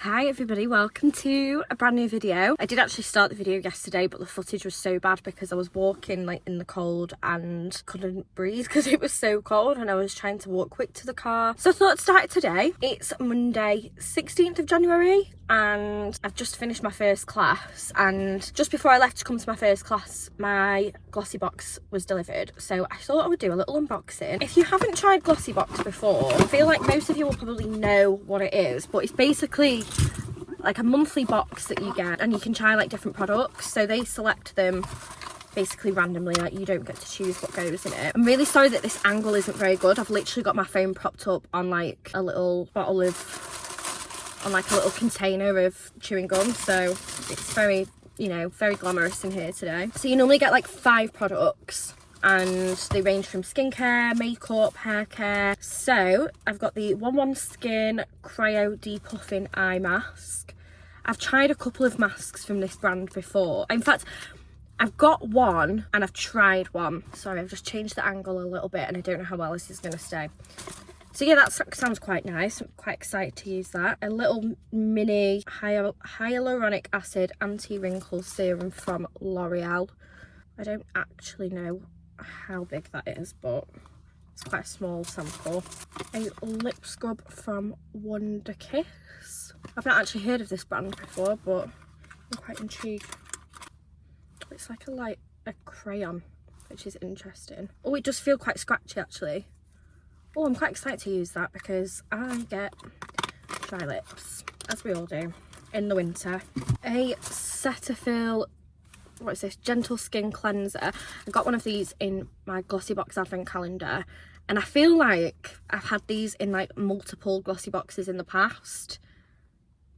Hi everybody, welcome to a brand new video. I did actually start the video yesterday, but the footage was so bad because I was walking like in the cold and couldn't breathe because it was so cold and I was trying to walk quick to the car. So I thought I'd start it today. It's Monday 16th of January and I've just finished my first class, and just before I left to come to my first class my glossy box was delivered, so I thought I would do a little unboxing. If you haven't tried glossy box before, I feel like most of you will probably know what it is, but it's basically like a monthly box that you get and you can try like different products, so they select them basically randomly, like you don't get to choose what goes in it. I'm really sorry that this angle isn't very good. I've literally got my phone propped up on like a little bottle of, on like a little container of chewing gum, so it's very, you know, very glamorous in here today. So you normally get like 5 products and they range from skincare, makeup, hair care. So I've got the 1 Skin Cryo Depuffing Eye Mask. I've tried a couple of masks from this brand before. In fact, I've got one and I've tried one. Sorry, I've just changed the angle a little bit and I don't know how well this is going to stay. So yeah, that sounds quite nice. I'm quite excited to use that. A little mini hyaluronic acid anti-wrinkle serum from L'Oreal. I don't actually know how big that is, but it's quite a small sample. A lip scrub from Wonder Kiss. I've not actually heard of this brand before, but I'm quite intrigued. It's like a crayon, which is interesting. Oh, it does feel quite scratchy actually. Oh, I'm quite excited to use that because I get dry lips, as we all do, in the winter. A Cetaphil, what is this, Gentle Skin Cleanser. I got one of these in my Glossy Box advent calendar, and I feel like I've had these in like multiple Glossy Boxes in the past.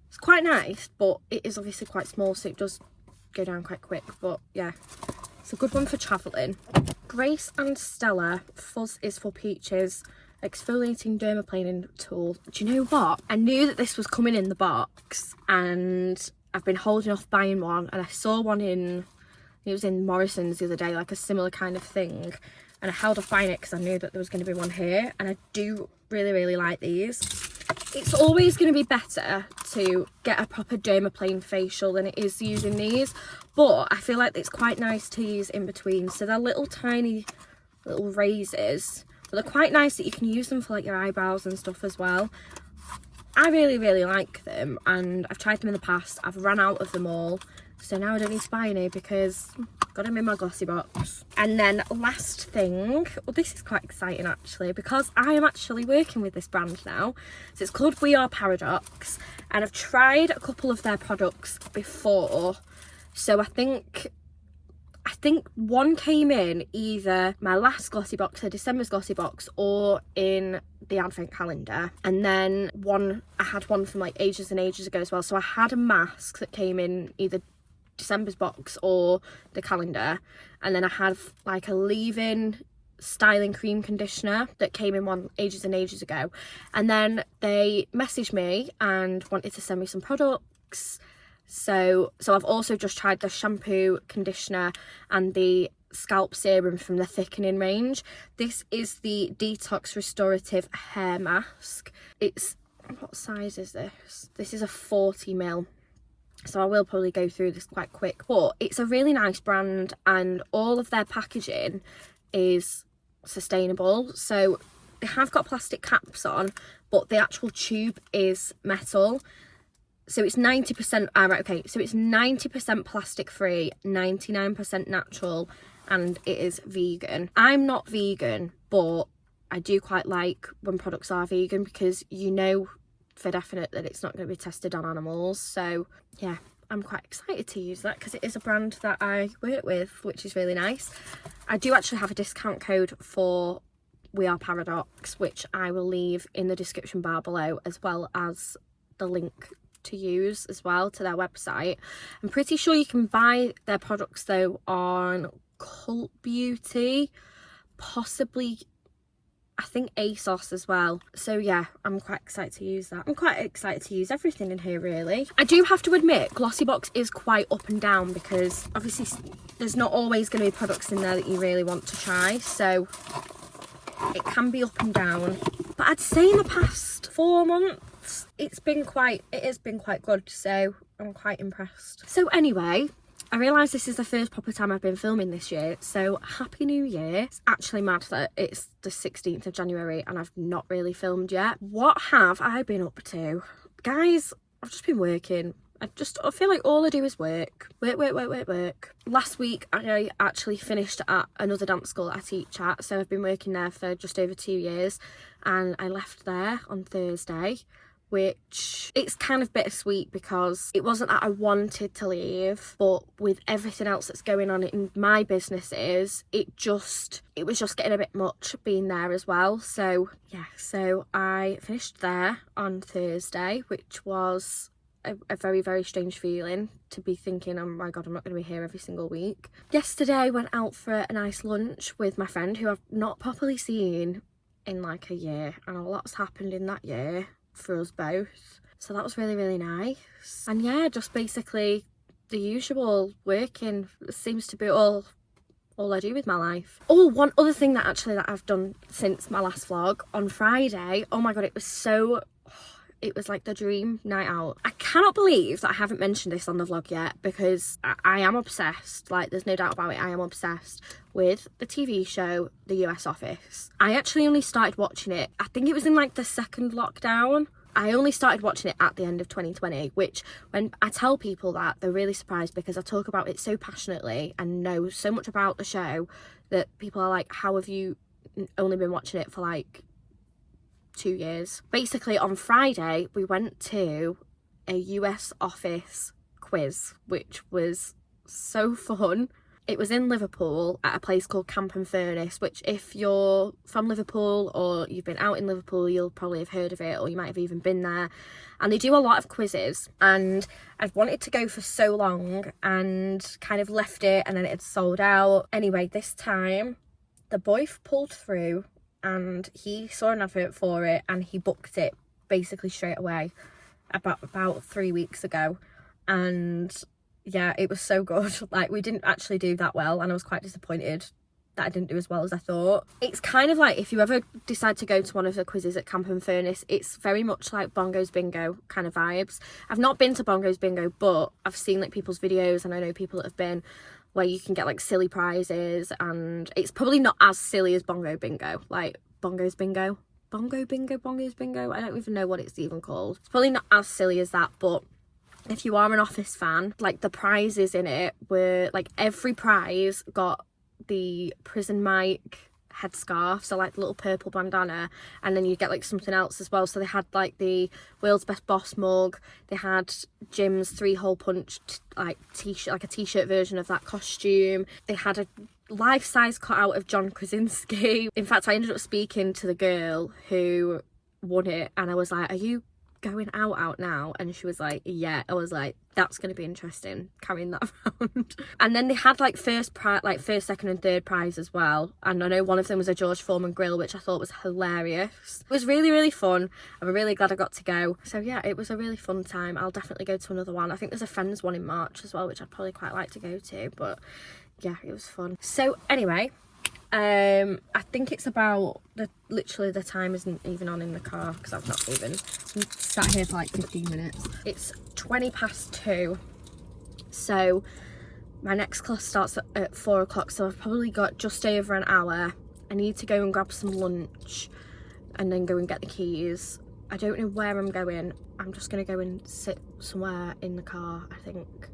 It's quite nice, but it is obviously quite small, so it does go down quite quick, but yeah. It's a good one for travelling. Grace and Stella Fuzz is for Peaches exfoliating dermaplaning tool. Do you know what? I knew that this was coming in the box and I've been holding off buying one, and I saw one in, it was in Morrison's the other day, like a similar kind of thing, and I held off buying it because I knew that there was going to be one here, and I do really like these. It's always going to be better to get a proper dermaplane facial than it is using these, but I feel like it's quite nice to use in between. So they're little tiny little razors, but they're quite nice that you can use them for like your eyebrows and stuff as well. I really like them, and I've tried them in the past. I've run out of them all, so now I don't need to buy any because I've got them in my glossy box. And then last thing, well, this is quite exciting actually because I am actually working with this brand now. So it's called We Are Paradox, and I've tried a couple of their products before. So I think one came in either my last glossy box, so December's glossy box, or in the advent calendar, and then I had one from like ages and ages ago as well. So I had a mask that came in either December's box or the calendar, and then I had like a leave-in styling cream conditioner that came in one ages and ages ago, and then they messaged me and wanted to send me some products. So I've also just tried the shampoo, conditioner and the scalp serum from the thickening range. This is the Detox Restorative Hair Mask. It's, what size is this? This is a 40ml. So I will probably go through this quite quick, but it's a really nice brand and all of their packaging is sustainable. So they have got plastic caps on, but the actual tube is metal. So it's 90%, so it's 90% plastic free, 99% natural, and it is vegan. I'm not vegan, but I do quite like when products are vegan because you know for definite that it's not going to be tested on animals. So yeah, I'm quite excited to use that because it is a brand that I work with, which is really nice. I do actually have a discount code for We Are Paradox, which I will leave in the description bar below, as well as the link to use as well to their website. I'm pretty sure you can buy their products though on Cult Beauty, possibly I think ASOS as well. So yeah, I'm quite excited to use that. I'm quite excited to use everything in here really. I do have to admit Glossy Box is quite up and down because obviously there's not always going to be products in there that you really want to try, so it can be up and down. But I'd say in the past 4 months it has been quite good, so I'm quite impressed. So anyway, I realise this is the first proper time I've been filming this year, so Happy New Year. It's actually mad that it's the 16th of January and I've not really filmed yet. What have I been up to? Guys, I've just been working. I feel like all I do is work. Work. Last week, I actually finished at another dance school that I teach at, so I've been working there for just over 2 years, and I left there on Thursday, which it's kind of bittersweet because it wasn't that I wanted to leave, but with everything else that's going on in my businesses, it was just getting a bit much being there as well. So yeah, so I finished there on Thursday, which was a very, very strange feeling to be thinking, oh my god, I'm not going to be here every single week. Yesterday I went out for a nice lunch with my friend who I've not properly seen in like a year, and a lot's happened in that year for us both, so that was really, really nice. And yeah, just basically the usual working seems to be all I do with my life. Oh, one other thing that I've done since my last vlog, on Friday, oh my god, it was like the dream night out. I cannot believe that I haven't mentioned this on the vlog yet, because I am obsessed, like there's no doubt about it, I am obsessed with the TV show The US Office. I actually only started watching it, I think it was in like the second lockdown. I only started watching it at the end of 2020, which when I tell people that, they're really surprised because I talk about it so passionately and know so much about the show that people are like, how have you only been watching it for like 2 years? Basically on Friday we went to a US Office quiz, which was so fun. It was in Liverpool at a place called Camp and Furnace, which if you're from Liverpool or you've been out in Liverpool, you'll probably have heard of it, or you might have even been there. And they do a lot of quizzes, and I've wanted to go for so long and kind of left it, and then it had sold out. Anyway, this time the boy pulled through and he saw an advert for it and he booked it basically straight away about 3 weeks ago. And yeah, it was so good. Like, we didn't actually do that well, and I was quite disappointed that I didn't do as well as I thought. It's kind of like, if you ever decide to go to one of the quizzes at Camp and Furnace, it's very much like Bongo's Bingo kind of vibes. I've not been to Bongo's Bingo, but I've seen like people's videos, and I know people that have been, where you can get like silly prizes, and it's probably not as silly as Bongo Bingo, like Bongo's Bingo. Bongo's Bingo, I don't even know what it's even called. It's probably not as silly as that, but if you are an Office fan, like the prizes in it were like, every prize got the Prison Mike headscarf, so like the little purple bandana, and then you get like something else as well. So they had like the World's Best Boss mug, they had Jim's 3-hole punch like t-shirt, like a t-shirt version of that costume, they had a life-size cutout of John Krasinski. In fact, I ended up speaking to the girl who won it, and I was like, are you going out now? And she was like, yeah. I was like, that's going to be interesting, carrying that around. And then they had like first, second and third prize as well, and I know one of them was a George Foreman grill, which I thought was hilarious. It was really, really fun. I'm really glad I got to go. So yeah, it was a really fun time. I'll definitely go to another one. I think there's a Friends one in March as well, which I'd probably quite like to go to, but yeah, it was fun. So anyway, I think it's about literally the time isn't even on in the car because I've not even sat here for like 15 minutes. It's 2:20, so my next class starts at 4 o'clock, so I've probably got just over an hour. I need to go and grab some lunch and then go and get the keys. I don't know where I'm going. I'm just gonna go and sit somewhere in the car, I think,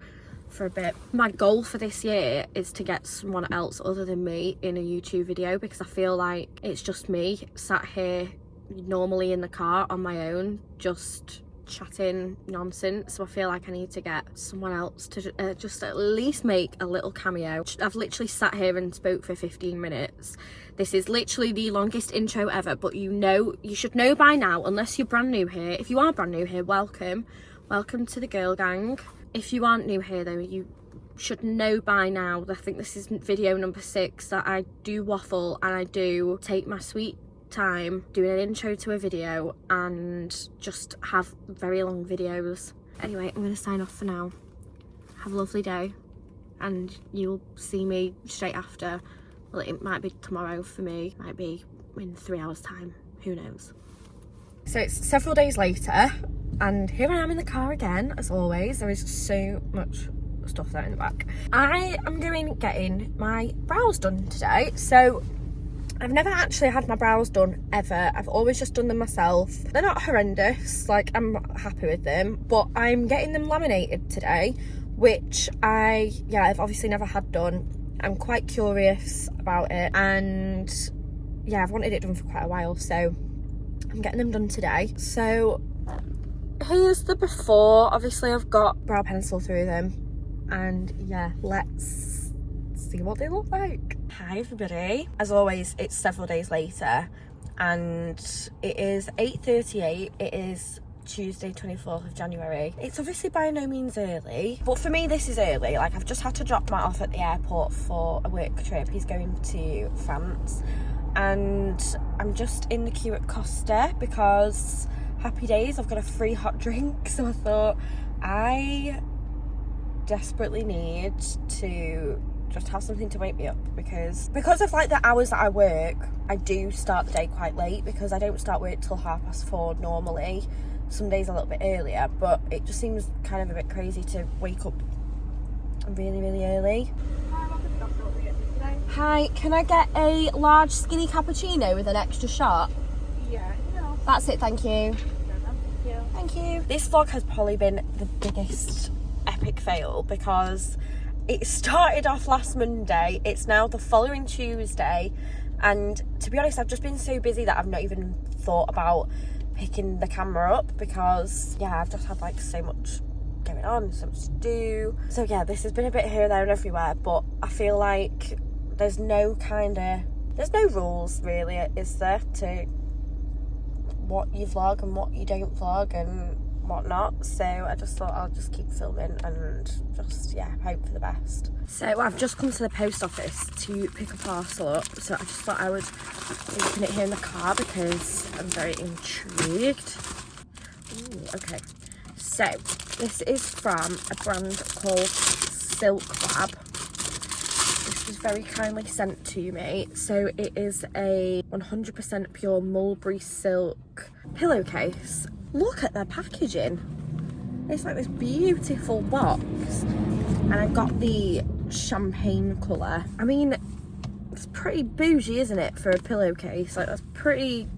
for a bit. My goal for this year is to get someone else other than me in a YouTube video, because I feel like it's just me sat here normally in the car on my own just chatting nonsense. So I feel like I need to get someone else to just at least make a little cameo. I've literally sat here and spoke for 15 minutes. This is literally the longest intro ever, but you should know by now, unless you're brand new here. If you are brand new here, welcome to the girl gang. If you aren't new here though, you should know by now, I think this is video number 6, that I do waffle and I do take my sweet time doing an intro to a video and just have very long videos. Anyway, I'm going to sign off for now. Have a lovely day, and you'll see me straight after. Well, it might be tomorrow for me, might be in 3 hours time, who knows. So it's several days later. And here I am in the car again, as always. There is so much stuff there in the back. I am getting my brows done today. So I've never actually had my brows done ever. I've always just done them myself. They're not horrendous, like I'm happy with them, but I'm getting them laminated today, which I've obviously never had done. I'm quite curious about it, and yeah, I've wanted it done for quite a while, so I'm getting them done today. So here's the before. Obviously I've got brow pencil through them, and yeah, let's see what they look like. Hi everybody. As always, it's several days later and it is 8:38. It is Tuesday 24th of January. It's obviously by no means early, but for me this is early. Like, I've just had to drop Matt off at the airport for a work trip. He's going to France and I'm just in the queue at Costa because happy days, I've got a free hot drink. So I thought I desperately need to just have something to wake me up, because of like the hours that I work, I do start the day quite late because I don't start work till 4:30 normally. Some days a little bit earlier, but it just seems kind of a bit crazy to wake up really, really early. Hi, can I get a large skinny cappuccino with an extra shot? Yeah, no. That's it, thank you. Thank you. This vlog has probably been the biggest epic fail because it started off last Monday. It's now the following Tuesday, and to be honest, I've just been so busy that I've not even thought about picking the camera up because yeah, I've just had like so much going on, so much to do. So yeah, this has been a bit here, there and everywhere, but I feel like there's no rules really, is there, to what you vlog and what you don't vlog and whatnot. So I just thought I'll just keep filming and just, yeah, hope for the best. So I've just come to the post office to pick a parcel up, so I just thought I would open it here in the car because I'm very intrigued. Ooh, okay, so this is from a brand called Silk Lab. This was very kindly sent to me. So it is a 100% pure mulberry silk pillowcase. Look at their packaging. It's like this beautiful box, and I got the champagne colour. I mean, it's pretty bougie, isn't it, for a pillowcase? Like, that's pretty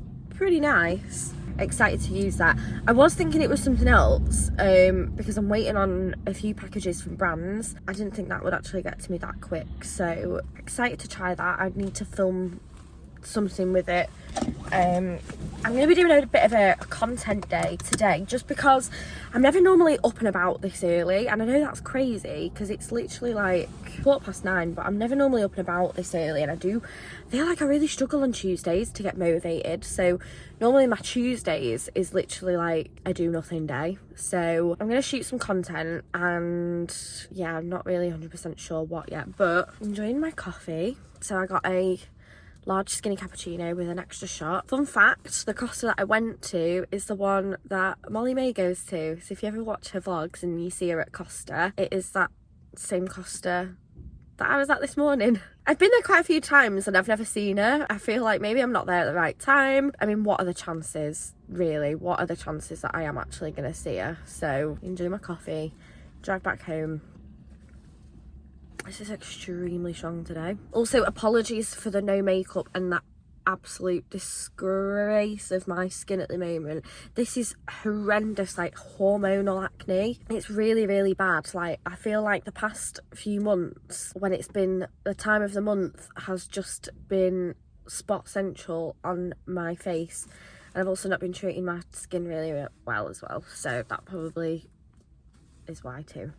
nice. Excited to use that. I was thinking it was something else because I'm waiting on a few packages from brands. I didn't think that would actually get to me that quick, so excited to try that. I need to film something with it. I'm going to be doing a bit of a content day today just because I'm never normally up and about this early, and I know that's crazy because it's literally like 9:15, but I'm never normally up and about this early, and I do feel like I really struggle on Tuesdays to get motivated. So normally my Tuesdays is literally like a do nothing day. So I'm going to shoot some content, and yeah, I'm not really 100% sure what yet, but enjoying my coffee. So I got a large skinny cappuccino with an extra shot. Fun fact, the Costa that I went to is the one that Molly May goes to. So if you ever watch her vlogs and you see her at Costa, it is that same Costa that I was at this morning. I've been there quite a few times and I've never seen her. I feel like maybe I'm not there at the right time. I mean, what are the chances, really? What are the chances that I am actually going to see her? So enjoy my coffee, drive back home. This is extremely strong today. Also, apologies for the no makeup and that absolute disgrace of my skin at the moment. This is horrendous, like hormonal acne. It's really, really bad. Like, I feel like the past few months, when it's been the time of the month, has just been spot central on my face. And I've also not been treating my skin really well as well. So that probably is why too.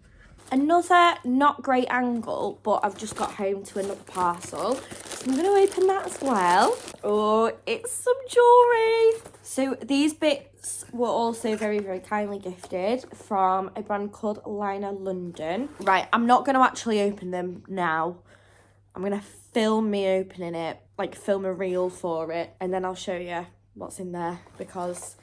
Another not great angle, but I've just got home to another parcel. So I'm going to open that as well. Oh, it's some jewellery. So these bits were also very, very kindly gifted from a brand called Liner London. Right, I'm not going to actually open them now. I'm going to film me opening it, like film a reel for it, and then I'll show you what's in there because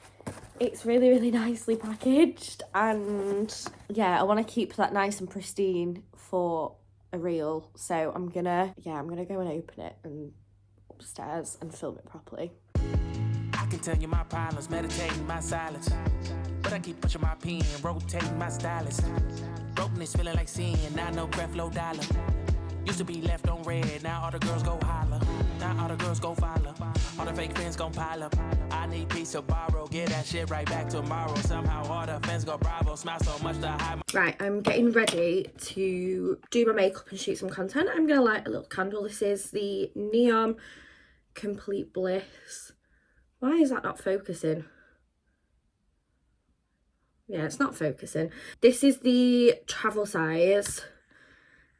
it's really, really nicely packaged, and yeah, I want to keep that nice and pristine for a reel. So I'm gonna go and open it and upstairs and film it properly. I can tell you my problems, meditating my silence. but I keep pushing my pen, rotating my stylus. Brokenness feeling like sin, now no breath, low dollar. Used to be left on red, now all the girls go holler. Now all the girls go follow. All the fake fans gon' pile up. I need peace to borrow, get that shit right back tomorrow. Somehow all the fans go bravo, smile so much to hide. Right, I'm getting ready to do my makeup and shoot some content. I'm gonna light a little candle. This is the Neon Complete Bliss. Why is that not focusing? Yeah, it's not focusing. This is the travel size,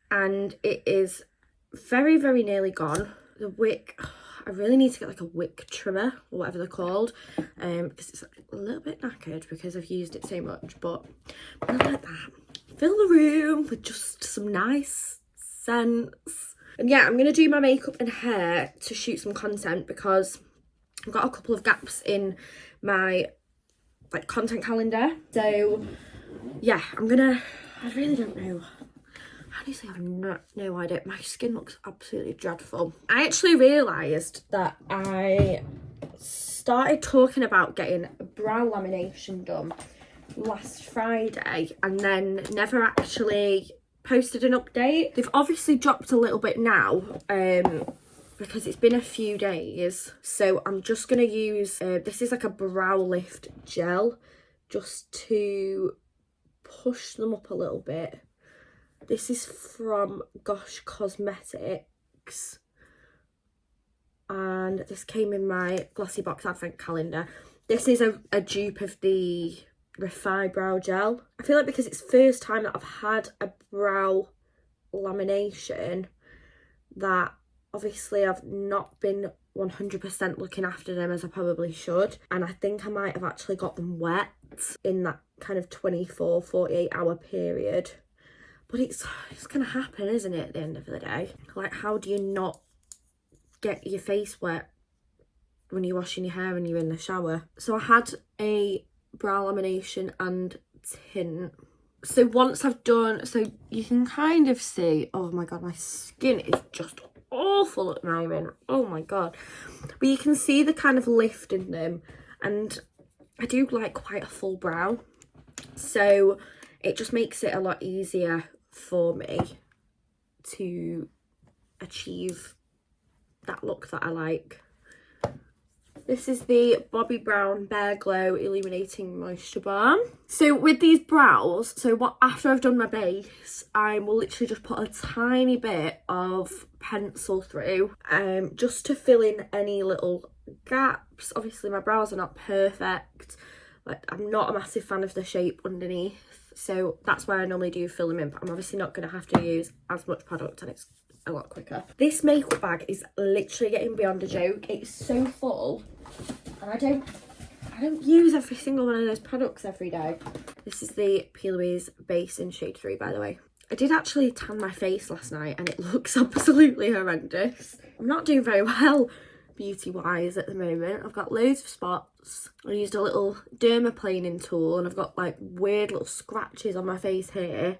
and it is very, very nearly gone. The wick, I really need to get like a wick trimmer or whatever they're called, because it's a little bit knackered because I've used it so much. But I'm gonna like that, fill the room with just some nice scents. And yeah, I'm gonna do my makeup and hair to shoot some content because I've got a couple of gaps in my like content calendar. So yeah, I really don't know. Honestly, I have no idea. My skin looks absolutely dreadful. I actually realised that I started talking about getting brow lamination done last Friday and then never actually posted an update. They've obviously dropped a little bit now because it's been a few days. So I'm just going to use, this is like a brow lift gel just to push them up a little bit. This is from Gosh Cosmetics, and this came in my Glossy Box Advent calendar. This is a dupe of the Refine Brow Gel. I feel like because it's the first time that I've had a brow lamination, that obviously I've not been 100% looking after them as I probably should, and I think I might have actually got them wet in that kind of 48 hour period. But it's gonna happen, isn't it, at the end of the day? Like, how do you not get your face wet when you're washing your hair and you're in the shower? So I had a brow lamination and tint. So once I've done, so you can kind of see, oh my god, my skin is just awful at the moment. Oh my god. But you can see the kind of lift in them, and I do like quite a full brow. So it just makes it a lot easier for me to achieve that look that I like. This is the Bobbi Brown Bare Glow Illuminating Moisture Balm. So with these brows, after I've done my base, I will literally just put a tiny bit of pencil through, just to fill in any little gaps. Obviously my brows are not perfect. Like, I'm not a massive fan of the shape underneath, so that's where I normally do fill them in, but I'm obviously not going to have to use as much product and it's a lot quicker. This makeup bag is literally getting beyond a joke. It's so full, and I don't use every single one of those products every day. This is the P. Louise base in shade 3, by the way. I did actually tan my face last night and it looks absolutely horrendous. I'm not doing very well beauty wise at the moment. I've got loads of spots. I used a little dermaplaning tool and I've got like weird little scratches on my face here.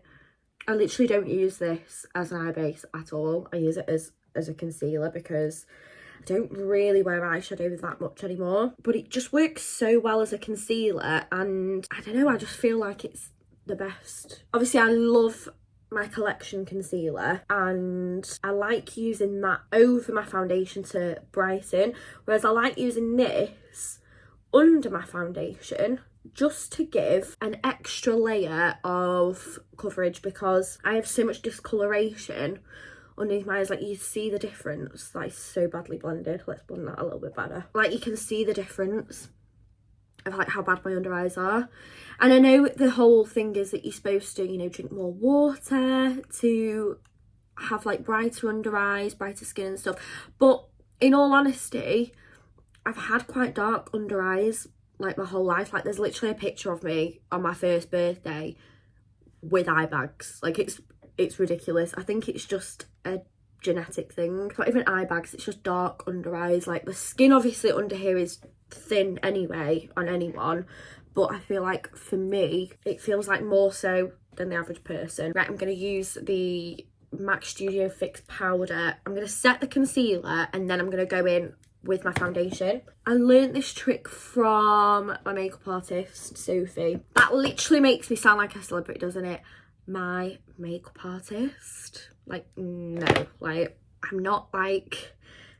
I literally don't use this as an eye base at all. I use it as a concealer because I don't really wear eyeshadow that much anymore, but it just works so well as a concealer, and I don't know, I just feel like it's the best. Obviously I love my collection concealer and I like using that over my foundation to brighten, whereas I like using this under my foundation just to give an extra layer of coverage, because I have so much discoloration underneath my eyes. Like, you see the difference. That is so badly blended. Let's blend that a little bit better. Like, you can see the difference of like how bad my under eyes are. And I know the whole thing is that you're supposed to, you know, drink more water to have like brighter under eyes, brighter skin and stuff, but in all honesty, I've had quite dark under eyes like my whole life. Like, there's literally a picture of me on my first birthday with eye bags. Like, it's ridiculous. I think it's just a genetic thing. It's not even eye bags, it's just dark under eyes. Like, the skin obviously under here is thin anyway on anyone, but I feel like for me it feels like more so than the average person. Right, I'm going to use the MAC Studio Fix powder. I'm going to set the concealer and then I'm going to go in with my foundation. I learnt this trick from my makeup artist, Sophie. That literally makes me sound like a celebrity, doesn't it? My makeup artist. Like, no, like, I'm not like,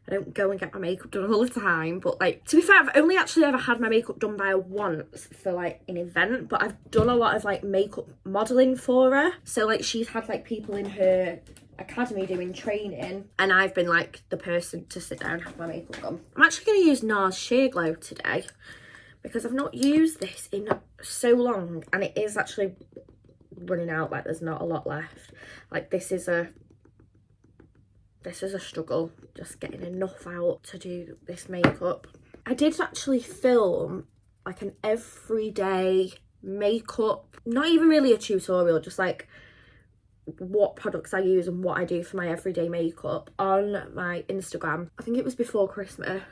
I don't go and get my makeup done all the time, but like, to be fair, I've only actually ever had my makeup done by her once for like an event, but I've done a lot of like makeup modelling for her. So like, she's had like people in her academy doing training, and I've been like the person to sit down and have my makeup done. I'm actually going to use NARS Sheer Glow today because I've not used this in so long, and it is actually running out. Like, there's not a lot left. Like, this is a struggle just getting enough out to do this makeup. I did actually film like an everyday makeup, not even really a tutorial, just like what products I use and what I do for my everyday makeup on my Instagram. I think it was before Christmas.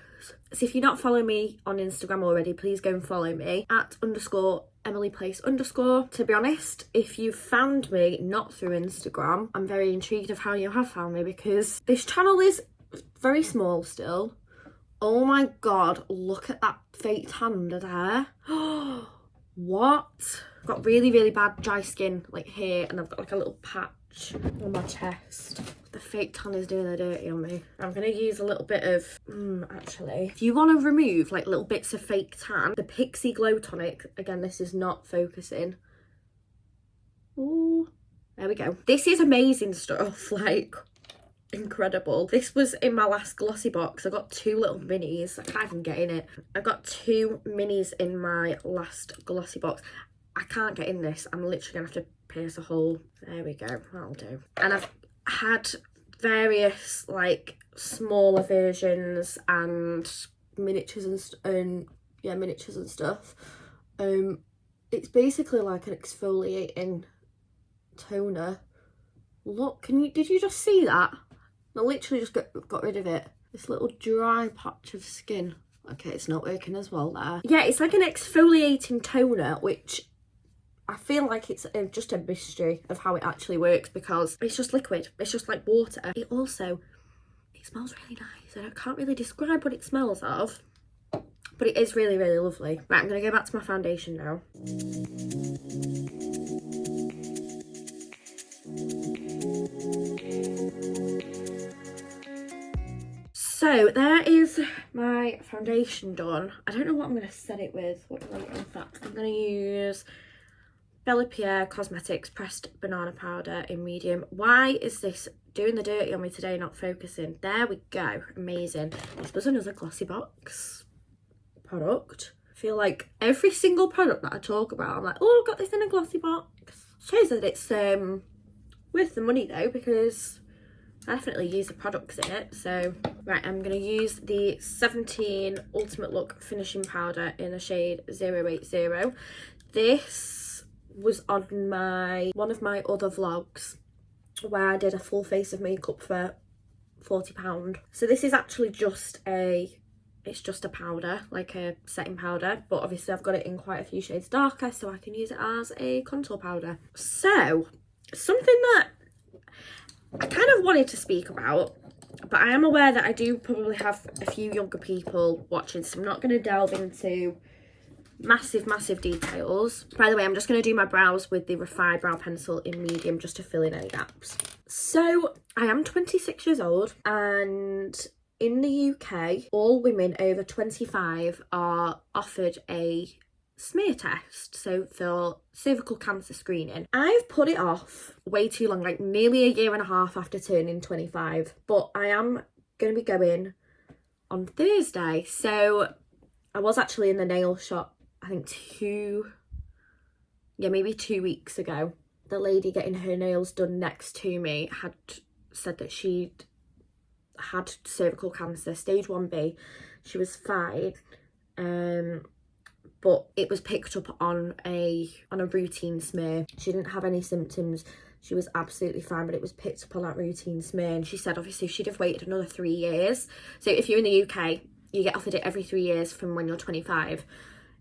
So if you're not following me on Instagram already, please go and follow me at _EmilyPlace_. To be honest, if you've found me not through Instagram, I'm very intrigued of how you have found me, because this channel is very small still. Oh my god, look at that fake tan under there. What? I've got really, really bad dry skin like here, and I've got like a little patch on my chest. The fake tan is doing the dirty on me. I'm going to use a little bit of, actually, if you want to remove like little bits of fake tan, the Pixie Glow Tonic, again, this is not focusing. Ooh, there we go. This is amazing stuff, like, incredible. This was in my last glossy box. I got 2 little minis. I can't even get in it. I got 2 minis in my last glossy box. I can't get in this. I'm literally going to have to pierce a hole. There we go. That'll do. And I've had various like smaller versions and miniatures and miniatures and stuff. It's basically like an exfoliating toner. Look, did you just see that? I literally just got rid of it. This little dry patch of skin. Okay, it's not working as well there. Yeah, it's like an exfoliating toner, which I feel like it's just a mystery of how it actually works, because it's just liquid. It's just like water. It smells really nice. I can't really describe what it smells of, but it is really, really lovely. Right, I'm going to go back to my foundation now. So there is my foundation done. I don't know what I'm going to set it with. What do I want? In fact, I'm going to use Bella Pierre Cosmetics Pressed Banana Powder in medium. Why is this doing the dirty on me today, not focusing? There we go. Amazing. This was another glossy box product. I feel like every single product that I talk about, I'm like, oh, I've got this in a glossy box. Shows that it's worth the money though, because I definitely use the products in it. So, right, I'm going to use the 17 Ultimate Look Finishing Powder in the shade 080. This was on one of my other vlogs where I did a full face of makeup for £40. So this is actually just it's just a powder, like a setting powder, but obviously I've got it in quite a few shades darker, so I can use it as a contour powder. So something that I kind of wanted to speak about, but I am aware that I do probably have a few younger people watching, so I'm not going to delve into massive details. By the way, I'm just going to do my brows with the Refined Brow Pencil in medium just to fill in any gaps. So I am 26 years old, and in the UK, all women over 25 are offered a smear test, so for cervical cancer screening. I've put it off way too long, like nearly a year and a half after turning 25, but I am going to be going on Thursday. So I was actually in the nail shop, I think maybe 2 weeks ago. The lady getting her nails done next to me had said that she'd had cervical cancer, stage 1B. She was fine, but it was picked up on a routine smear. She didn't have any symptoms. She was absolutely fine, but it was picked up on that routine smear. And she said obviously she'd have waited another 3 years. So if you're in the UK, you get offered it every 3 years from when you're 25.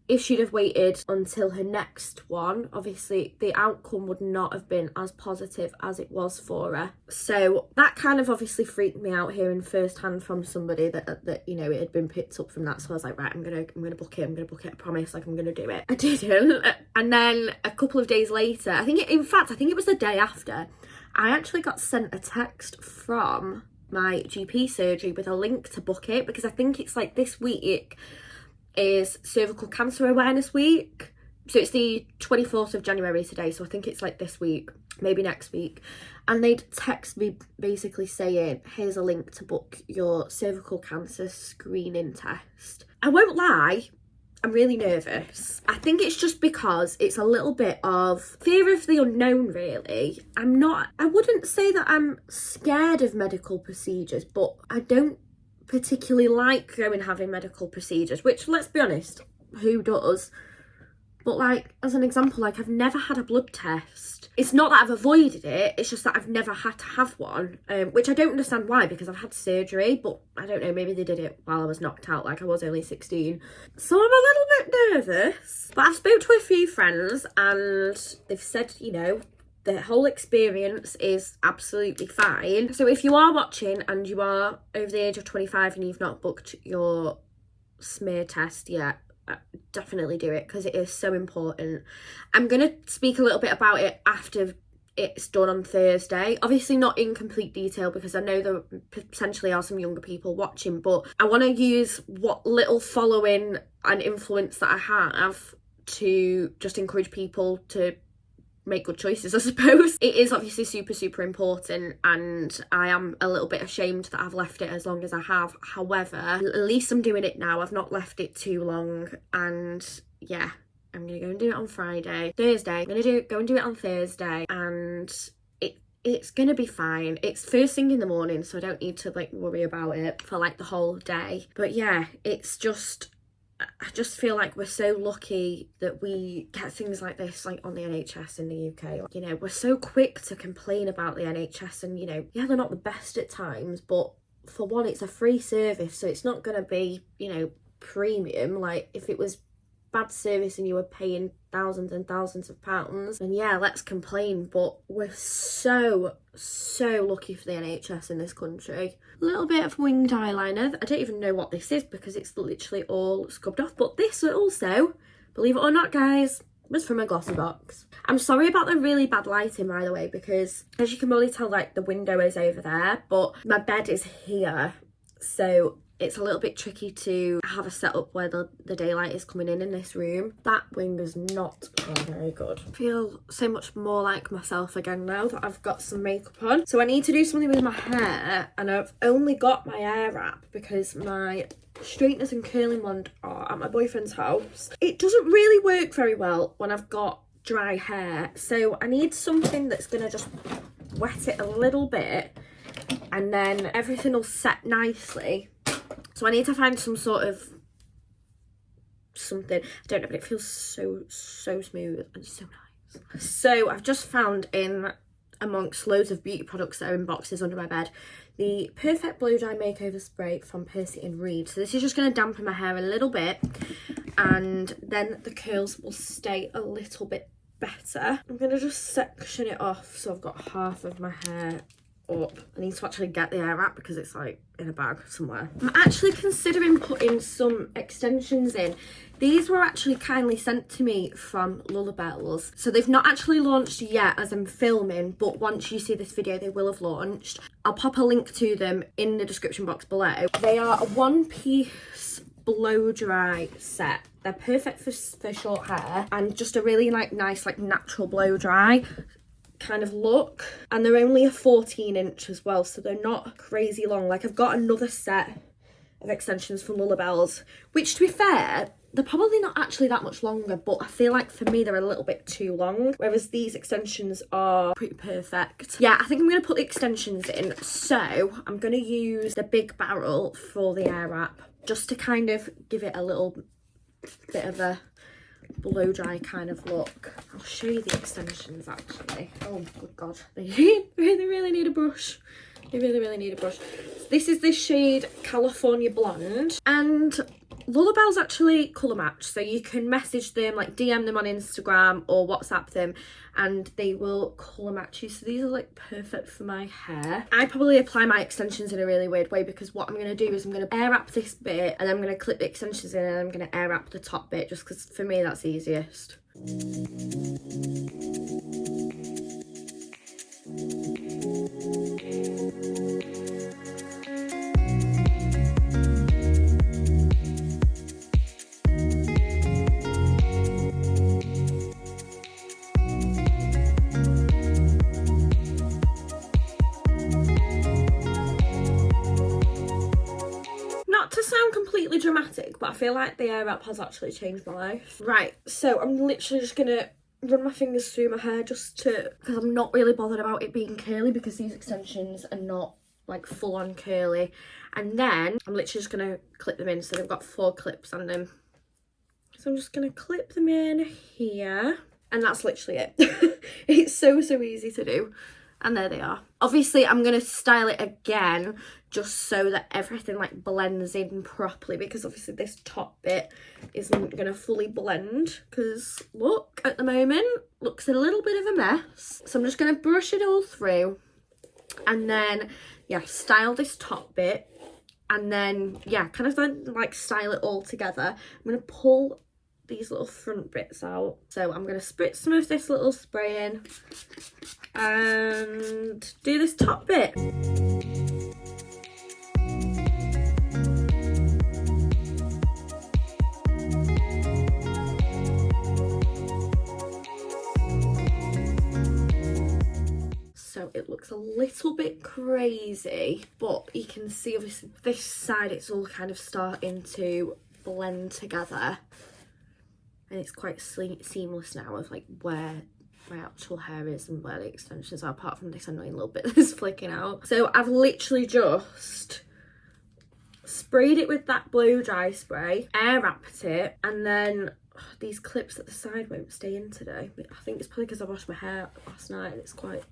if she'd have waited until her next one, obviously the outcome would not have been as positive as it was for her. So that kind of obviously freaked me out hearing firsthand from somebody that you know, it had been picked up from that. So I was like, right, I'm gonna book it, I promise, like I'm gonna do it. I didn't. And then a couple of days later, I think it was the day after, I actually got sent a text from my GP surgery with a link to book it, because I think it's like this week is Cervical Cancer Awareness Week. So it's the 24th of January today, so I think it's like this week, maybe next week. And they'd text me basically saying, here's a link to book your cervical cancer screening test. I won't lie, I'm really nervous. I think it's just because it's a little bit of fear of the unknown, really. I wouldn't say that I'm scared of medical procedures, but I don't particularly like going and having medical procedures, which, let's be honest, who does? But like, as an example, like I've never had a blood test. It's not that I've avoided it, it's just that I've never had to have one, which I don't understand why, because I've had surgery, but I don't know, maybe they did it while I was knocked out, like I was only 16. So I'm a little bit nervous. But I've spoke to a few friends and they've said, you know, the whole experience is absolutely fine. So if you are watching and you are over the age of 25 and you've not booked your smear test yet, definitely do it, because it is so important. I'm going to speak a little bit about it after it's done on Thursday. Obviously not in complete detail, because I know there potentially are some younger people watching, but I want to use what little following and influence that I have to just encourage people to make good choices, I suppose. It is obviously super important, and I am a little bit ashamed that I've left it as long as I have. However, at least I'm doing it now. I've not left it too long, and yeah, I'm gonna go and do it on Thursday. I'm gonna go and do it on Thursday, and it's gonna be fine. It's first thing in the morning, so I don't need to like worry about it for like the whole day. But yeah, I just feel like we're so lucky that we get things like this like on the NHS in the UK. You know, we're so quick to complain about the NHS, and you know, yeah, they're not the best at times, but for one, it's a free service, so it's not going to be, you know, premium. Like if it was bad service and you were paying thousands and thousands of pounds, then yeah, let's complain. But we're so lucky for the NHS in this country. A little bit of winged eyeliner. I don't even know what this is because it's literally all scubbed off, but this also, believe it or not guys, was from a glossy box. I'm sorry about the really bad lighting, by the way, because as you can probably tell, like the window is over there, but my bed is here, so it's a little bit tricky to have a setup where the daylight is coming in this room. That wing is not very good. I feel so much more like myself again now that I've got some makeup on. So I need to do something with my hair, and I've only got my hair wrap because my straighteners and curling wand are at my boyfriend's house. It doesn't really work very well when I've got dry hair, so I need something that's gonna just wet it a little bit and then everything will set nicely. So I need to find some sort of something. I don't know, but it feels so smooth and so nice. So I've just found in amongst loads of beauty products that are in boxes under my bed, the Perfect Blow Dry Makeover Spray from Percy & Reed. So this is just going to dampen my hair a little bit, and then the curls will stay a little bit better. I'm going to just section it off so I've got half of my hair up. I need to actually get the hair wrap because it's like in a bag somewhere. I'm actually considering putting some extensions in. These were actually kindly sent to me from Lullabells. So they've not actually launched yet as I'm filming, but once you see this video they will have launched. I'll pop a link to them in the description box below. They are a one-piece blow dry set. They're perfect for short hair and just a really like nice like natural blow dry kind of look, and they're only a 14-inch as well, so they're not crazy long. Like I've got another set of extensions from Lullabells, which to be fair, they're probably not actually that much longer, but I feel like for me they're a little bit too long, whereas these extensions are pretty perfect. Yeah, I think I'm going to put the extensions in, so I'm going to use the big barrel for the hair wrap just to kind of give it a little bit of a blow dry kind of look. I'll show you the extensions actually. Oh good god, they really need a brush. They really need a brush. This is the shade California Blonde, and Lullabells actually colour match, so you can message them, like DM them on Instagram or WhatsApp them, and they will colour match you. So these are like perfect for my hair. I probably apply my extensions in a really weird way, because what I'm going to do is I'm going to air wrap this bit and I'm going to clip the extensions in, and I'm going to air wrap the top bit, just because for me that's easiest. Completely dramatic, but I feel like the air wrap has actually changed my life. Right, so I'm literally just gonna run my fingers through my hair because I'm not really bothered about it being curly, because these extensions are not like full on curly. And then I'm literally just gonna clip them in, so they've got 4 clips on them. So I'm just gonna clip them in here, and that's literally it. It's so easy to do. And there they are. Obviously, I'm going to style it again just so that everything like blends in properly, because obviously this top bit isn't going to fully blend, because look, at the moment, looks a little bit of a mess. So I'm just going to brush it all through, and then, yeah, style this top bit, and then, yeah, kind of then like style it all together. I'm going to pull these little front bits out. So I'm going to spritz some of this little spray in and do this top bit. So it looks a little bit crazy, but you can see obviously this side, it's all kind of starting to blend together. And it's quite seamless now of like where my actual hair is and where the extensions are, apart from this annoying little bit that's flicking out. So I've literally just sprayed it with that blow dry spray, air wrapped it, and then these clips at the side won't stay in today. I think it's probably because I washed my hair last night and it's quite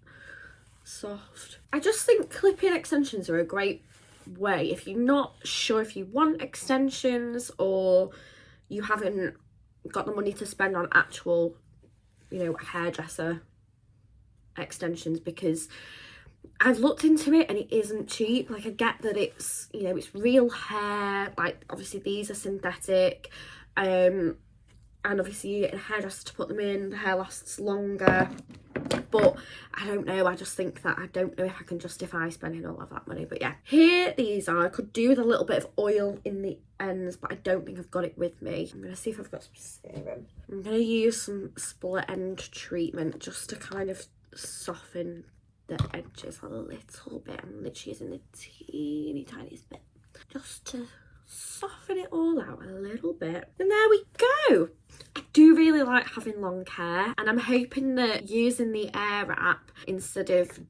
soft. I just think clip-in extensions are a great way if you're not sure if you want extensions, or you haven't got the money to spend on actual, you know, hairdresser extensions, because I've looked into it and it isn't cheap. Like, I get that it's, you know, it's real hair, like obviously these are synthetic, and obviously you get a hairdresser to put them in, the hair lasts longer. But I don't know, I just think that I don't know if I can justify spending all of that money. But yeah, here these are. I could do with a little bit of oil in the ends, but I don't think I've got it with me. I'm going to see if I've got some serum. I'm going to use some split end treatment just to kind of soften the edges a little bit. I'm literally using the teeny tiniest bit just to soften it all out a little bit. And there we go. I do really like having long hair, and I'm hoping that using the air wrap instead of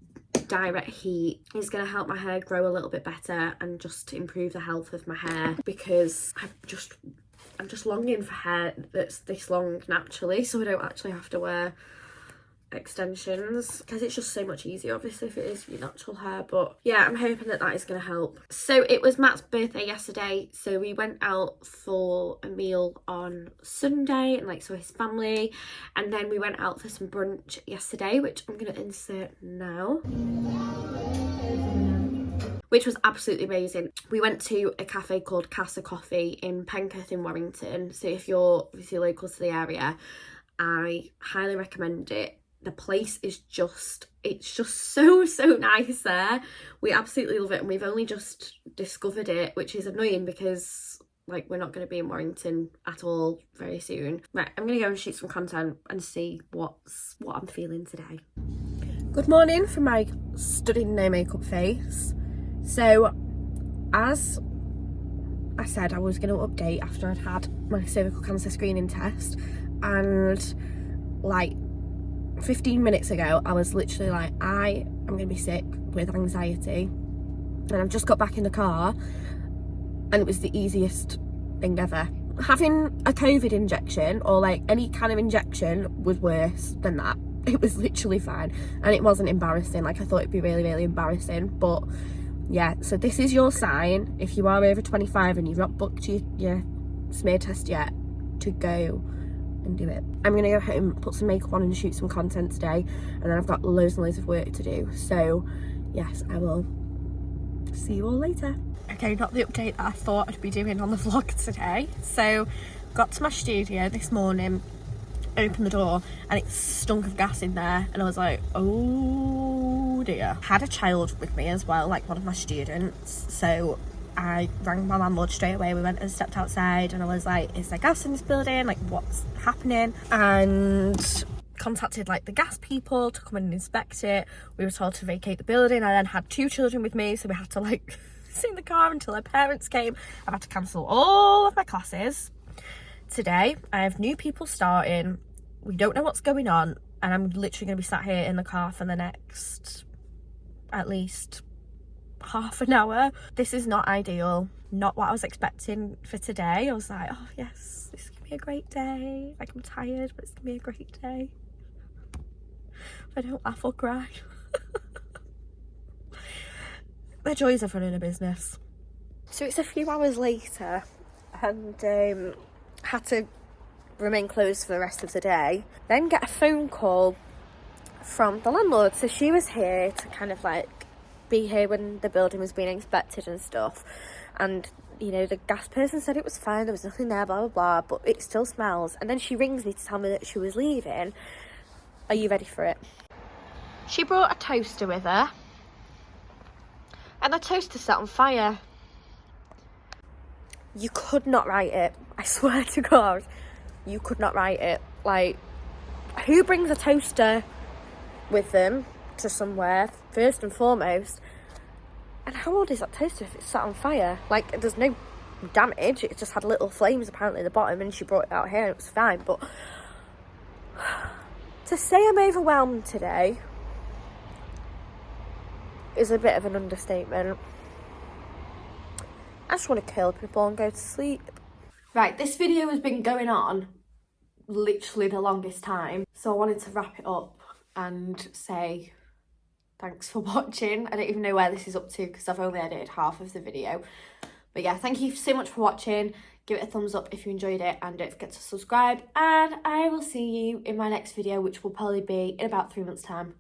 direct heat is going to help my hair grow a little bit better and just to improve the health of my hair, because I'm just longing for hair that's this long naturally, so I don't actually have to wear extensions, because it's just so much easier obviously if it is your natural hair. But yeah, I'm hoping that is going to help. So it was Matt's birthday yesterday, so we went out for a meal on Sunday and like saw his family, and then we went out for some brunch yesterday, which I'm going to insert now, which was absolutely amazing. We went to a cafe called Casa Coffee in Penketh in Warrington, so if you're obviously local to the area, I highly recommend it. The place is just, it's just so nice there. We absolutely love it, and we've only just discovered it, which is annoying because like we're not going to be in Warrington at all very soon. Right, I'm going to go and shoot some content and see what I'm feeling today. Good morning from my stunning no makeup face. So as I said, I was going to update after I'd had my cervical cancer screening test, and like 15 minutes ago I was literally like, I am going to be sick with anxiety, and I've just got back in the car and it was the easiest thing ever. Having a COVID injection or like any kind of injection was worse than that. It was literally fine, and it wasn't embarrassing. Like I thought it'd be really embarrassing, but yeah. So this is your sign if you are over 25 and you've not booked your smear test yet to go and do it. I'm gonna go home, put some makeup on and shoot some content today, and then I've got loads and loads of work to do. So yes, I will see you all later. Okay, not the update that I thought I'd be doing on the vlog today. So got to my studio this morning, opened the door, and it stunk of gas in there, and I was like, oh dear. Had a child with me as well, like one of my students, so I rang my landlord straight away. We went and stepped outside, and I was like, is there gas in this building, like what's happening? And contacted like the gas people to come and inspect it. We were told to vacate the building. I then had 2 children with me, so we had to like sit in the car until their parents came. I've had to cancel all of my classes today. I have new people starting. We don't know what's going on, and I'm literally going to be sat here in the car for the next at least half an hour. This is not ideal, not what I was expecting for today. I was like, oh yes, this is gonna be a great day. Like, I'm tired, but it's gonna be a great day. If I don't laugh or cry. The joys of running a business. So it's a few hours later, and had to remain closed for the rest of the day. Then get a phone call from the landlord. So she was here to kind of like be here when the building was being inspected and stuff, and you know, the gas person said it was fine, there was nothing there, blah blah blah, but it still smells. And then she rings me to tell me that she was leaving. Are you ready for it? She brought a toaster with her, and the toaster set on fire. You could not write it, I swear to God, you could not write it. Like, who brings a toaster with them to somewhere, first and foremost? And how old is that toaster if it's sat on fire? Like, there's no damage, it just had little flames apparently at the bottom, and she brought it out here and it was fine. But to say I'm overwhelmed today is a bit of an understatement. I just want to kill people and go to sleep. Right, this video has been going on literally the longest time, so I wanted to wrap it up and say thanks for watching. I don't even know where this is up to because I've only edited half of the video. But yeah, thank you so much for watching. Give it a thumbs up if you enjoyed it, and don't forget to subscribe, and I will see you in my next video, which will probably be in about 3 months' time.